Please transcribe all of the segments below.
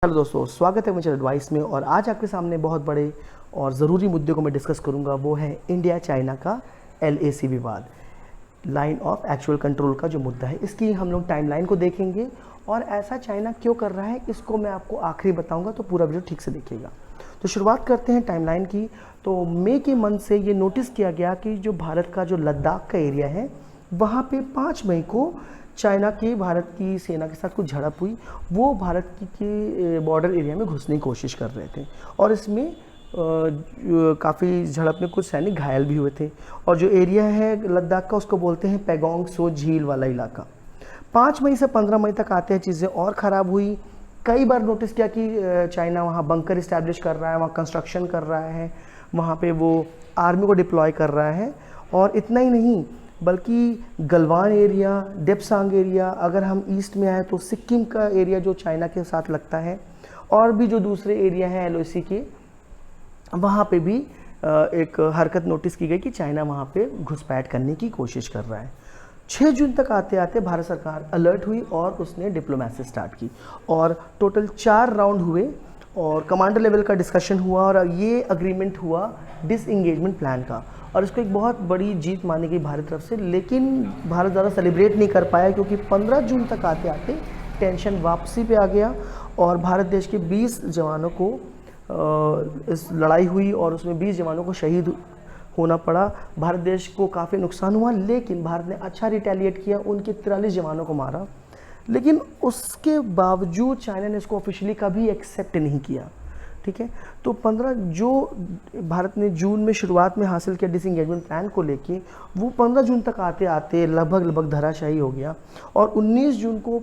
Hello दोस्तों, स्वागत है मुझे एडवाइस में। और आज आपके सामने बहुत बड़े और ज़रूरी मुद्दे को मैं डिस्कस करूंगा। वो है इंडिया चाइना का LAC विवाद, लाइन ऑफ एक्चुअल कंट्रोल का जो मुद्दा है। इसकी हम लोग टाइमलाइन को देखेंगे और ऐसा चाइना क्यों कर रहा है इसको मैं आपको आखिरी बताऊंगा, तो पूरा वीडियो ठीक से देखिएगा। तो शुरुआत करते हैं टाइमलाइन की। तो मई के मंथ से ये नोटिस किया गया कि जो भारत का जो लद्दाख का एरिया है वहाँ पे 5 मई को चाइना की भारत की सेना के साथ कुछ झड़प हुई। वो भारत की बॉर्डर एरिया में घुसने की कोशिश कर रहे थे और इसमें काफ़ी झड़प में कुछ सैनिक घायल भी हुए थे। और जो एरिया है लद्दाख का उसको बोलते हैं पैगोंग सो झील वाला इलाका। 5 मई से 15 मई तक आते हैं चीज़ें और ख़राब हुई। कई बार नोटिस किया कि चाइना वहाँ बंकर इस्टेब्लिश कर रहा है, वहाँ कंस्ट्रक्शन कर रहा है, वहाँ पे वो आर्मी को डिप्लॉय कर रहा है। और इतना ही नहीं बल्कि गलवान एरिया, डेप्सांग एरिया, अगर हम ईस्ट में आए तो सिक्किम का एरिया जो चाइना के साथ लगता है, और भी जो दूसरे एरिया हैं LOC के, वहाँ पे भी एक हरकत नोटिस की गई कि चाइना वहाँ पे घुसपैठ करने की कोशिश कर रहा है। 6 जून तक आते आते भारत सरकार अलर्ट हुई और उसने डिप्लोमेसी स्टार्ट की और टोटल 4 राउंड हुए और कमांडर लेवल का डिस्कशन हुआ और ये अग्रीमेंट हुआ डिसएंगेजमेंट प्लान का। और इसको एक बहुत बड़ी जीत मानी गई भारत तरफ से, लेकिन भारत ज़्यादा सेलिब्रेट नहीं कर पाया क्योंकि 15 जून तक आते आते टेंशन वापसी पे आ गया और भारत देश के 20 जवानों को इस लड़ाई हुई और उसमें 20 जवानों को शहीद होना पड़ा। भारत देश को काफ़ी नुकसान हुआ, लेकिन भारत ने अच्छा रिटेलिएट किया, उनके 43 जवानों को मारा। लेकिन उसके बावजूद चाइना ने इसको ऑफिशियली कभी एक्सेप्ट नहीं किया। ठीक है, तो 15 जो भारत ने जून में शुरुआत में हासिल किया डिसएंगेजमेंट प्लान को लेके, वो 15 जून तक आते आते लगभग धराशायी हो गया। और 19 जून को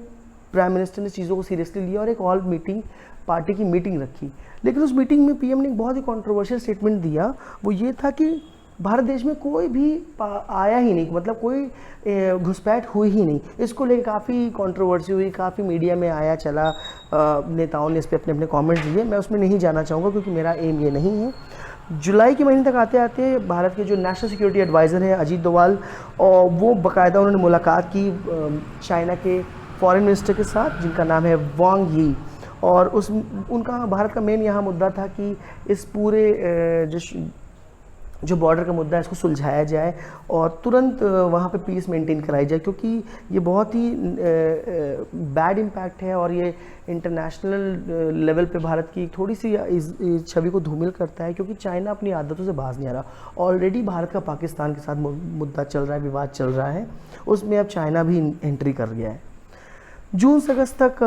प्राइम मिनिस्टर ने चीज़ों को सीरियसली लिया और एक ऑल मीटिंग पार्टी की मीटिंग रखी। लेकिन उस मीटिंग में PM ने एक बहुत ही कंट्रोवर्शियल स्टेटमेंट दिया। वो ये था कि भारत देश में कोई भी आया ही नहीं, मतलब कोई घुसपैठ हुई ही नहीं। इसको लेकर काफ़ी कंट्रोवर्सी हुई, काफ़ी मीडिया में आया चला, नेताओं ने इस पर अपने कमेंट्स दिए। मैं उसमें नहीं जाना चाहूँगा क्योंकि मेरा एम ये नहीं है। जुलाई के महीने तक आते आते भारत के जो नेशनल सिक्योरिटी एडवाइज़र हैं अजीत डोवाल, और वो बाकायदा उन्होंने मुलाकात की चाइना के फॉरेन मिनिस्टर के साथ जिनका नाम है वांग यी। और उनका भारत का मेन यहाँ मुद्दा था कि इस पूरे जो बॉर्डर का मुद्दा है इसको सुलझाया जाए और तुरंत वहाँ पे पीस मेंटेन कराई जाए, क्योंकि ये बहुत ही बैड इम्पैक्ट है और ये इंटरनेशनल लेवल पे भारत की थोड़ी सी इस छवि को धूमिल करता है, क्योंकि चाइना अपनी आदतों से बाज नहीं आ रहा। ऑलरेडी भारत का पाकिस्तान के साथ मुद्दा चल रहा है, विवाद चल रहा है, उसमें अब चाइना भी एंट्री कर गया है। जून से अगस्त तक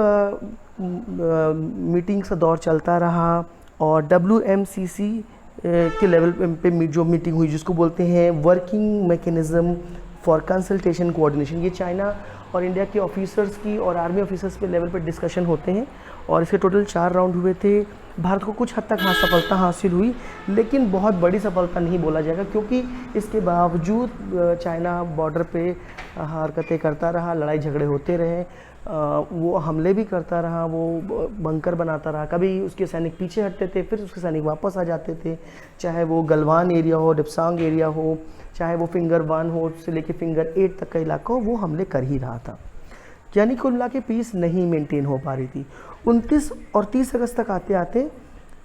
मीटिंग्स का दौर चलता रहा और WMCC के लेवल पे जो मीटिंग हुई जिसको बोलते हैं working mechanism for consultation coordination, ये चाइना और इंडिया के ऑफिसर्स की और आर्मी ऑफिसर्स पे लेवल पे डिस्कशन होते हैं और इसके टोटल 4 राउंड हुए थे। भारत को कुछ हद तक सफलता हासिल हुई, लेकिन बहुत बड़ी सफलता नहीं बोला जाएगा, क्योंकि इसके बावजूद चाइना बॉर्डर पे हरकतें करता रहा, लड़ाई झगड़े होते रहे, वो हमले भी करता रहा, वो बंकर बनाता रहा। कभी उसके सैनिक पीछे हटते थे, फिर उसके सैनिक वापस आ जाते थे, चाहे वो गलवान एरिया हो, डेप्सांग एरिया हो, चाहे वो फिंगर 1 हो से लेके फिंगर 8 तक का इलाका हो, वो हमले कर ही रहा था। यानी कुल मिला के पीस नहीं मेंटेन हो पा रही थी। 29 और 30 अगस्त तक आते आते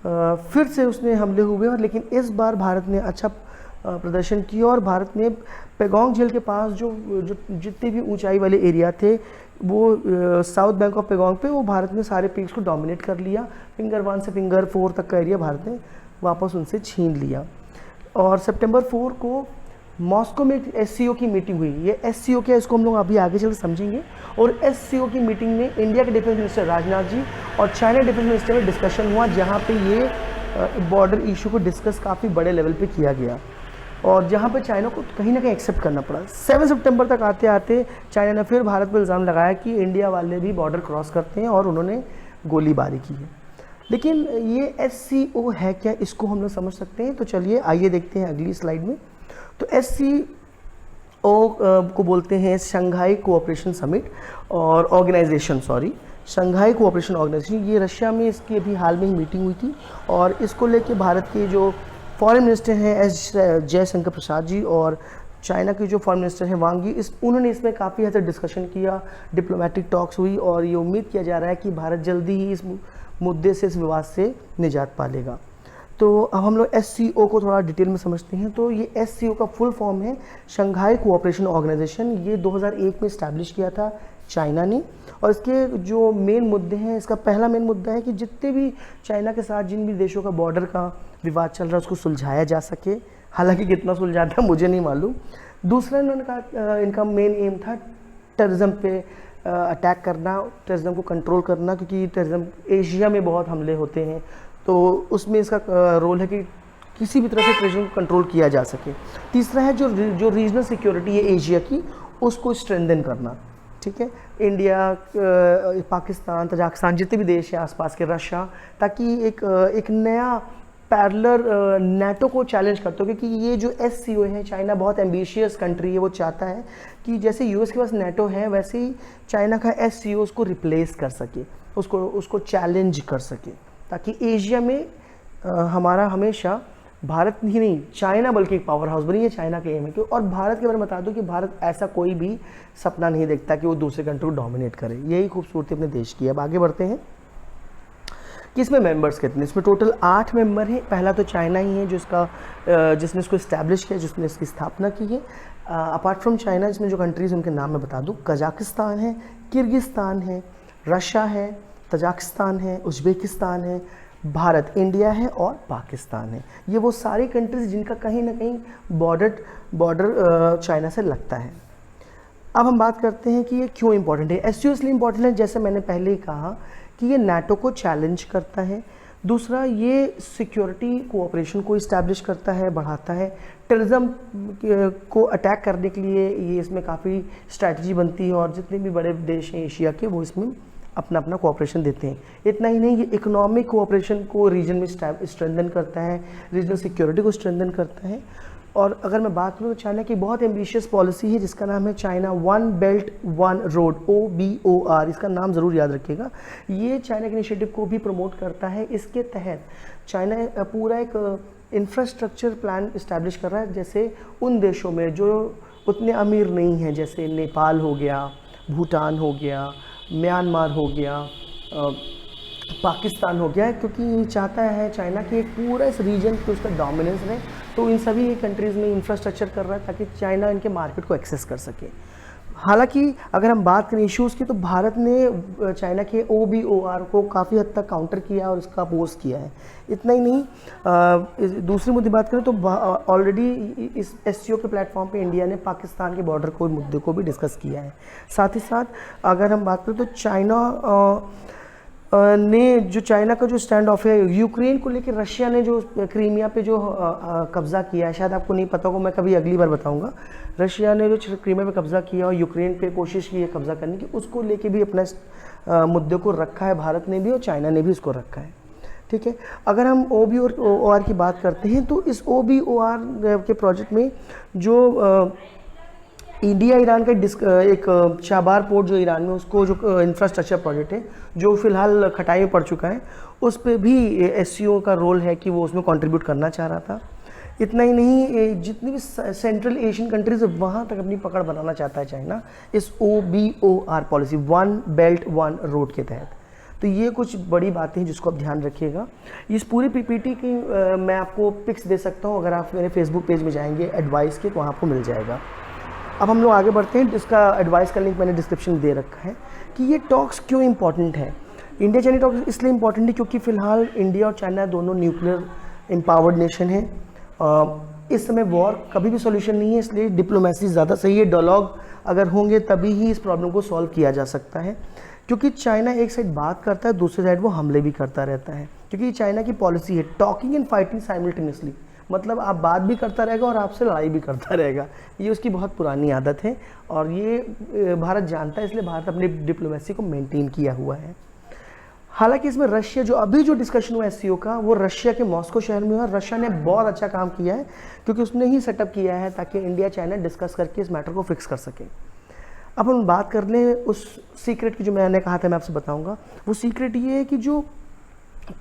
फिर से उसने हमले हुए, और लेकिन इस बार भारत ने अच्छा प्रदर्शन किया और भारत ने पैगोंग झील के पास जो जितने भी ऊंचाई वाले एरिया थे, वो साउथ बैंक ऑफ पैगोंग पे, वो भारत ने सारे पीक्स को डोमिनेट कर लिया। फिंगर 1 से फिंगर 4 तक का एरिया भारत ने वापस उनसे छीन लिया। और सितंबर 4 को मॉस्को में एक SCO की मीटिंग हुई। ये SCO क्या है इसको हम लोग अभी आगे चल समझेंगे। और SCO की मीटिंग में इंडिया के डिफेंस मिनिस्टर राजनाथ जी और चाइना डिफेंस मिनिस्टर में डिस्कशन हुआ, जहाँ पे ये बॉर्डर इशू को डिस्कस काफ़ी बड़े लेवल पे किया गया और जहाँ पे चाइना को कहीं ना कहीं एक्सेप्ट करना पड़ा। 7 सितंबर तक आते आते चाइना ने फिर भारत पर इल्ज़ाम लगाया कि इंडिया वाले भी बॉर्डर क्रॉस करते हैं और उन्होंने गोलीबारी की है। लेकिन ये SCO है क्या, इसको हम लोग समझ सकते हैं। तो चलिए आइए देखते हैं अगली स्लाइड में। तो SCO को बोलते हैं शंघाई कोऑपरेशन समिट और ऑर्गेनाइजेशन, शंघाई कोऑपरेशन ऑर्गेनाइजेशन। ये रशिया में इसकी अभी हाल में ही मीटिंग हुई थी और इसको लेके भारत के जो फॉरेन मिनिस्टर हैं S जयशंकर प्रसाद जी और चाइना के जो फॉरेन मिनिस्टर हैं वांग यी, उन्होंने इसमें काफ़ी हद तक डिस्कशन किया, डिप्लोमेटिक टॉक्स हुई और ये उम्मीद किया जा रहा है कि भारत जल्दी ही इस मुद्दे से, इस विवाद से निजात पा लेगा। तो अब हम लोग SCO को थोड़ा डिटेल में समझते हैं। तो ये SCO का फुल फॉर्म है शंघाई कोऑपरेशन ऑर्गेनाइजेशन। ये 2001 में इस्टेब्लिश किया था चाइना ने, और इसके जो मेन मुद्दे हैं, इसका पहला मेन मुद्दा है कि जितने भी चाइना के साथ जिन भी देशों का बॉर्डर का विवाद चल रहा है उसको सुलझाया जा सके। हालांकि कितना सुलझाता है मुझे नहीं मालूम। दूसरा इन्होंने कहा इनका मेन एम था टेररिज्म पे अटैक करना, टेररिज्म को कंट्रोल करना, क्योंकि टेररिज्म एशिया में बहुत हमले होते हैं, तो उसमें इसका रोल है कि किसी भी तरह से टेररिज्म को कंट्रोल किया जा सके। तीसरा है जो रीजनल सिक्योरिटी है एशिया की, उसको स्ट्रेंथन करना। ठीक है, इंडिया, पाकिस्तान, तजाकिस्तान, जितने भी देश हैं आसपास के, रशिया, ताकि एक नया पैरेलल नेटो को चैलेंज करते हो, क्योंकि ये जो SCO है, चाइना बहुत एम्बिशियस कंट्री है, वो चाहता है कि जैसे US के पास नेटो है वैसे ही चाइना का SCO उसको रिप्लेस कर सके, उसको चैलेंज कर सके, ताकि एशिया में हमारा हमेशा भारत ही नहीं चाइना बल्कि एक पावर हाउस बनी है। चाइना के एम है कि, और भारत के बारे में बता दूं कि भारत ऐसा कोई भी सपना नहीं देखता कि वो दूसरे कंट्री को डोमिनेट करे। यही खूबसूरती अपने देश की है। अब आगे बढ़ते हैं कि इसमें मेंबर्स कितने। इसमें टोटल 8 मेंबर हैं। पहला तो चाइना ही है जिसने इसको इस्टेब्लिश किया, जिसने इसकी स्थापना की है। अपार्ट फ्रॉम चाइना इसमें जो कंट्रीज़ उनके नाम मैं बता दूं, कजाकिस्तान है, किर्गिस्तान है, रशिया है, तजाकिस्तान है, उज्बेकिस्तान है, भारत, इंडिया है और पाकिस्तान है। ये वो सारी कंट्रीज़ जिनका कहीं ना कहीं बॉर्डर चाइना से लगता है। अब हम बात करते हैं कि ये क्यों इंपॉर्टेंट है। SCO इसलिए इंपॉर्टेंट है, जैसे मैंने पहले ही कहा कि ये नाटो को चैलेंज करता है। दूसरा, ये सिक्योरिटी कोऑपरेशन को इस्टेब्लिश करता है, बढ़ाता है। टेररिज्म को अटैक करने के लिए ये इसमें काफ़ी स्ट्रैटेजी बनती है, और जितने भी बड़े देश हैं एशिया के वो इसमें अपना अपना कोऑपरेशन देते हैं। इतना ही नहीं, ये इकोनॉमिक कोऑपरेशन को रीजन में स्ट्रेंथन करता है, रीजनल सिक्योरिटी को स्ट्रेंथन करता है। और अगर मैं बात करूँ तो चाइना की बहुत एम्बिशियस पॉलिसी है जिसका नाम है China one belt one road, OBOR। इसका नाम ज़रूर याद रखिएगा। ये चाइना के इनिशिएटिव को भी प्रमोट करता है। इसके तहत चाइना पूरा एक इंफ्रास्ट्रक्चर प्लान इस्टेब्लिश कर रहा है, जैसे उन देशों में जो उतने अमीर नहीं हैं, जैसे नेपाल हो गया, भूटान हो गया, म्यांमार हो गया, पाकिस्तान हो गया, क्योंकि चाहता है चाइना कि एक पूरा इस रीजन पे उसका डोमिनेंस रहे। तो इन सभी कंट्रीज़ में इंफ्रास्ट्रक्चर कर रहा है ताकि चाइना इनके मार्केट को एक्सेस कर सके। हालांकि अगर हम बात करें इश्यूज़ की, तो भारत ने चाइना के OBOR को काफ़ी हद तक काउंटर किया और उसका अपोज किया है। इतना ही नहीं, दूसरी मुद्दे बात करें तो ऑलरेडी इस SCO के प्लेटफॉर्म पे इंडिया ने पाकिस्तान के बॉर्डर को मुद्दे को भी डिस्कस किया है। साथ ही साथ अगर हम बात करें तो चाइना ने जो चाइना का जो स्टैंड ऑफ है यूक्रेन को लेकर, रशिया ने जो क्रीमिया पे जो कब्ज़ा किया है, शायद आपको नहीं पता होगा, मैं कभी अगली बार बताऊंगा। रशिया ने जो क्रीमिया पे कब्ज़ा किया और यूक्रेन पे कोशिश की है कब्ज़ा करने की, उसको लेके भी अपना मुद्दे को रखा है भारत ने भी और चाइना ने भी इसको रखा है। ठीक है, अगर हम OBOR की बात करते हैं तो इस OBOR के प्रोजेक्ट में जो इंडिया ईरान का एक चाबार पोर्ट जो ईरान में, उसको जो इंफ्रास्ट्रक्चर प्रोजेक्ट है जो फिलहाल खटाई में पड़ चुका है, उस पर भी SCO का रोल है कि वो उसमें कंट्रीब्यूट करना चाह रहा था। इतना ही नहीं, जितनी भी सेंट्रल एशियन कंट्रीज वहाँ तक अपनी पकड़ बनाना चाहता है चाइना इस OBOR policy, one belt one road के तहत। तो ये कुछ बड़ी बातें हैं जिसको आप ध्यान रखिएगा। इस पूरी PPT की मैं आपको पिक्स दे सकता हूँ, अगर आप मेरे फेसबुक पेज में जाएंगे एडवाइस के, तो वहाँ आपको मिल जाएगा। अब हम लोग आगे बढ़ते हैं। इसका एडवाइस का लिंक मैंने डिस्क्रिप्शन में दे रखा है कि ये टॉक्स क्यों इंपॉर्टेंट है। इंडिया चाइना टॉक्स इसलिए इंपॉर्टेंट है क्योंकि फ़िलहाल इंडिया और चाइना दोनों न्यूक्लियर एम्पावर्ड नेशन है। इस समय वॉर कभी भी सॉल्यूशन नहीं है, इसलिए डिप्लोमेसी ज़्यादा सही है। डायलॉग अगर होंगे तभी ही इस प्रॉब्लम को सॉल्व किया जा सकता है, क्योंकि चाइना एक साइड बात करता है, दूसरी साइड वो हमले भी करता रहता है। क्योंकि चाइना की पॉलिसी है टॉकिंग एंड फाइटिंग साइमल्टेनियसली, मतलब आप बात भी करता रहेगा और आपसे लड़ाई भी करता रहेगा। ये उसकी बहुत पुरानी आदत है और ये भारत जानता है, इसलिए भारत अपनी डिप्लोमेसी को मेंटेन किया हुआ है। हालांकि इसमें रशिया, जो अभी जो डिस्कशन हुआ SCO का, वो रशिया के मॉस्को शहर में हुआ। रशिया ने बहुत अच्छा काम किया है क्योंकि उसने ही सेटअप किया है ताकि इंडिया चाइना डिस्कस करके इस मैटर को फिक्स कर सके। अब हम बात कर लें उस सीक्रेट की जो मैंने कहा था मैं आपसे बताऊंगा। वो सीक्रेट ये है कि जो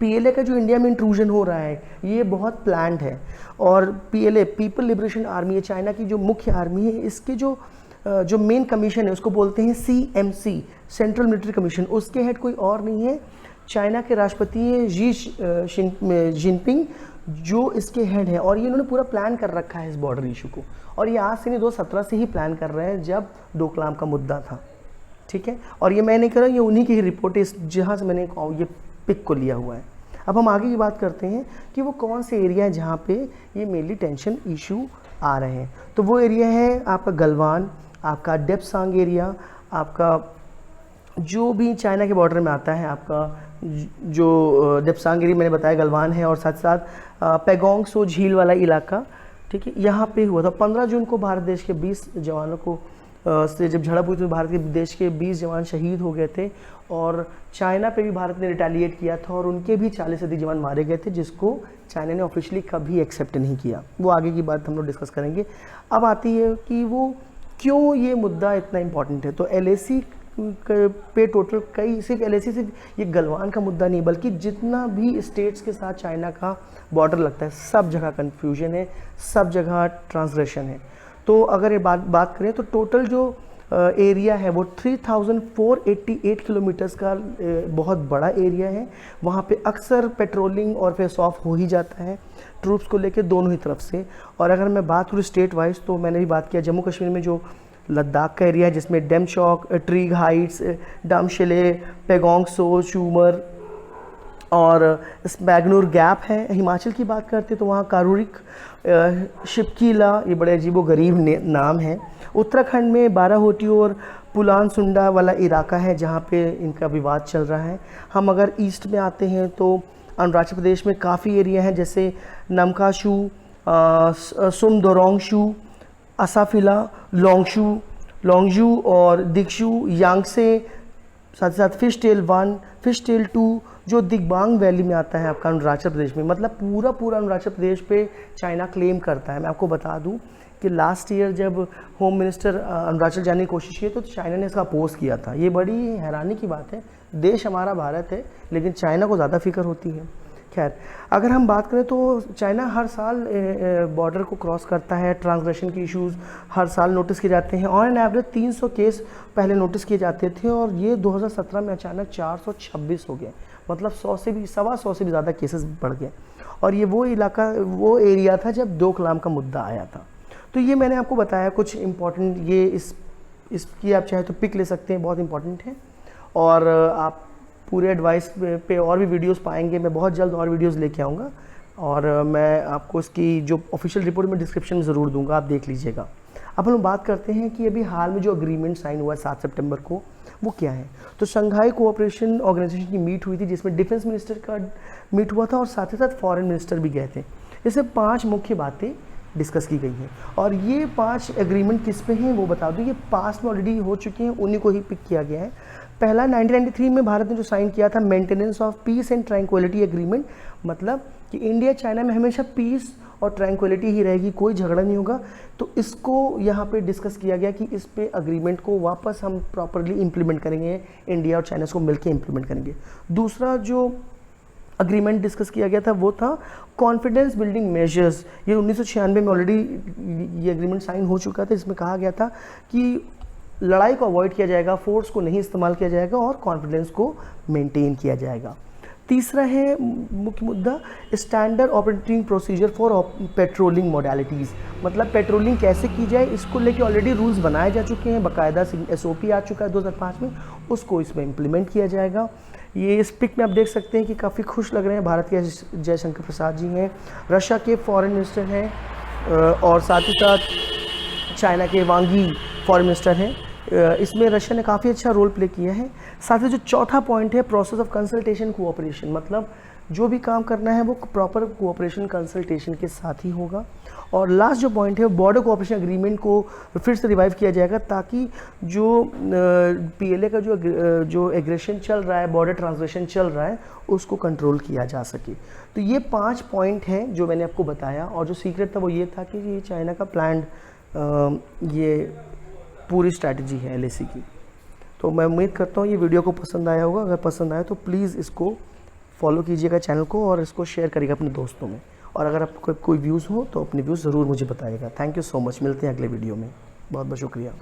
PLA का जो इंडिया में इंट्रूजन हो रहा है ये बहुत प्लान्ड है। और PLA पीपल लिबरेशन आर्मी है, चाइना की जो मुख्य आर्मी है, इसके जो मेन कमीशन है उसको बोलते हैं CMC, सेंट्रल मिलिट्री कमीशन। उसके हेड कोई और नहीं है, चाइना के राष्ट्रपति हैं जिनपिंग, जो इसके हेड है, और ये इन्होंने पूरा प्लान कर रखा है इस बॉर्डर इशू को, और ये आज से नहीं 2017 से ही प्लान कर रहे हैं जब डोकलाम का मुद्दा था, ठीक है। और ये मैं नहीं कर रहा, ये उन्हीं की ही रिपोर्ट है, जहाँ से मैंने ये पिक को लिया हुआ है। अब हम आगे की बात करते हैं कि वो कौन से एरिया है जहाँ पे ये मेनली टेंशन इशू आ रहे हैं। तो वो एरिया है आपका गलवान, आपका डेप्सांग एरिया, आपका जो भी चाइना के बॉर्डर में आता है, आपका जो डेप्सांग एरिया मैंने बताया गलवान है, और साथ साथ पैगोंग सो झील वाला इलाका, ठीक है, यहाँ पे हुआ था। 15 जून को भारत देश के 20 जवानों को से जब झड़प हुई तो भारत के देश के 20 जवान शहीद हो गए थे, और चाइना पे भी भारत ने रिटेलिएट किया था और उनके भी 40 से अधिक जवान मारे गए थे, जिसको चाइना ने ऑफिशियली कभी एक्सेप्ट नहीं किया। वो आगे की बात हम लोग डिस्कस करेंगे। अब आती है कि वो क्यों ये मुद्दा इतना इम्पॉर्टेंट है। तो LAC पे टोटल कई, सिर्फ LAC सिर्फ ये गलवान का मुद्दा नहीं, बल्कि जितना भी स्टेट्स के साथ चाइना का बॉर्डर लगता है, सब जगह कन्फ्यूजन है, सब जगह ट्रांसग्रेशन है। तो अगर ये बात करें तो टोटल जो एरिया है वो 3488 किलोमीटर्स का बहुत बड़ा एरिया है। वहाँ पे अक्सर पेट्रोलिंग और फेस ऑफ हो ही जाता है ट्रूप्स को लेके दोनों ही तरफ से। और अगर मैं बात करूँ स्टेट वाइज, तो मैंने भी बात किया जम्मू कश्मीर में जो लद्दाख का एरिया है, जिसमें डेमचौक, ट्रीग हाइट्स, डामशिले, पैगोंग सो, चूमर और स्मैगनूर गैप है। हिमाचल की बात करते तो वहाँ कारुरिक, शिपकीला, ये बड़े अजीबो-गरीब नाम हैं। उत्तराखंड में बाराहोटी और पुलान सुंडा वाला इलाका है जहाँ पे इनका विवाद चल रहा है। हम अगर ईस्ट में आते हैं तो अरुणाचल प्रदेश में काफ़ी एरिया हैं, जैसे नमकाशू, सुमदोरोंगशू, असाफिला, लोंगजू और दिक्षू, यांगसे, साथ साथ फिश टेल 1, फिश टेल 2 जो दिगबांग वैली में आता है आपका अरुणाचल प्रदेश में। मतलब पूरा अरुणाचल प्रदेश पे चाइना क्लेम करता है। मैं आपको बता दूं कि लास्ट ईयर जब होम मिनिस्टर अरुणाचल जाने की कोशिश की तो चाइना ने इसका अपोज किया था। ये बड़ी हैरानी की बात है, देश हमारा भारत है लेकिन चाइना को ज़्यादा फिक्र होती है। खैर, अगर हम बात करें तो चाइना हर साल बॉर्डर को क्रॉस करता है, ट्रांसग्रेशन के इश्यूज़ हर साल नोटिस किए जाते हैं। ऑन एन एवरेज 300 केस पहले नोटिस किए जाते थे और ये 2017 में अचानक 426 हो गए। मतलब 100 से भी 125 से भी ज़्यादा केसेस बढ़ गए। और ये वो वो एरिया था जब डोकलाम का मुद्दा आया था। तो ये मैंने आपको बताया कुछ इम्पॉर्टेंट, ये इसकी आप चाहे तो पिक ले सकते हैं, बहुत इंपॉर्टेंट है। और आप पूरे एडवाइस पे और भी वीडियोस पाएंगे। मैं बहुत जल्द और वीडियोस लेके आऊँगा और मैं आपको इसकी जो ऑफिशियल रिपोर्ट में डिस्क्रिप्शन में ज़रूर दूंगा, आप देख लीजिएगा। अब हम बात करते हैं कि अभी हाल में जो अग्रीमेंट साइन हुआ है 7 सितंबर को, वो क्या है। तो शंघाई कोऑपरेशन ऑर्गेनाइजेशन की मीट हुई थी, जिसमें डिफेंस मिनिस्टर का मीट हुआ था और साथ ही साथ फॉरेन मिनिस्टर भी गए थे। इसमें 5 मुख्य बातें डिस्कस की गई हैं और ये 5 एग्रीमेंट किस पे हैं वो बता दूँ। ये पास्ट में ऑलरेडी हो चुके हैं, उन्हीं को ही पिक किया गया है। पहला 1993 में भारत ने जो साइन किया था maintenance of peace and tranquillity agreement, मतलब कि इंडिया चाइना में हमेशा पीस और ट्रैंक्विलिटी ही रहेगी, कोई झगड़ा नहीं होगा। तो इसको यहाँ पे डिस्कस किया गया कि इस पे अग्रीमेंट को वापस हम प्रॉपरली इम्प्लीमेंट करेंगे, इंडिया और चाइना को मिलकर इम्प्लीमेंट करेंगे। दूसरा जो अग्रीमेंट डिस्कस किया गया था वो था कॉन्फिडेंस बिल्डिंग मेजर्स। ये 1996 में ऑलरेडी ये एग्रीमेंट साइन हो चुका था। इसमें कहा गया था कि लड़ाई को अवॉइड किया जाएगा, फोर्स को नहीं इस्तेमाल किया जाएगा और कॉन्फिडेंस को मेंटेन किया जाएगा। तीसरा है मुख्य मुद्दा standard operating procedure for patrolling modalities, मतलब पेट्रोलिंग कैसे की जाए इसको लेके ऑलरेडी रूल्स बनाए जा चुके हैं, बाकायदा SOP आ चुका है 2005 में, उसको इसमें इम्प्लीमेंट किया जाएगा। ये इस पिक में आप देख सकते हैं कि काफ़ी खुश लग रहे हैं। भारत के जयशंकर प्रसाद जी हैं, रशिया के फॉरेन मिनिस्टर हैं और साथ ही साथ चाइना के वांग यी फॉरेन मिनिस्टर हैं। इसमें रशिया ने काफ़ी अच्छा रोल प्ले किया है। साथ ही जो चौथा पॉइंट है प्रोसेस ऑफ कंसल्टेशन कोऑपरेशन, मतलब जो भी काम करना है वो प्रॉपर कोऑपरेशन कंसल्टेशन के साथ ही होगा। और लास्ट जो पॉइंट है बॉर्डर कोऑपरेशन एग्रीमेंट को फिर से रिवाइव किया जाएगा ताकि जो PLA का जो एग्रेशन चल रहा है, बॉर्डर ट्रांसग्रेशन चल रहा है, उसको कंट्रोल किया जा सके। तो ये 5 पॉइंट हैं जो मैंने आपको बताया। और जो सीक्रेट था वो ये था कि ये चाइना का प्लान्ड ये पूरी स्ट्रैटेजी है LAC की। तो मैं उम्मीद करता हूँ ये वीडियो को पसंद आया होगा। अगर पसंद आया तो प्लीज़ इसको फॉलो कीजिएगा चैनल को और इसको शेयर करिएगा अपने दोस्तों में। और अगर आपको कोई व्यूज़ हो तो अपने व्यूज़ ज़रूर मुझे बताइएगा। थैंक यू सो मच, मिलते हैं अगले वीडियो में। बहुत बहुत शुक्रिया।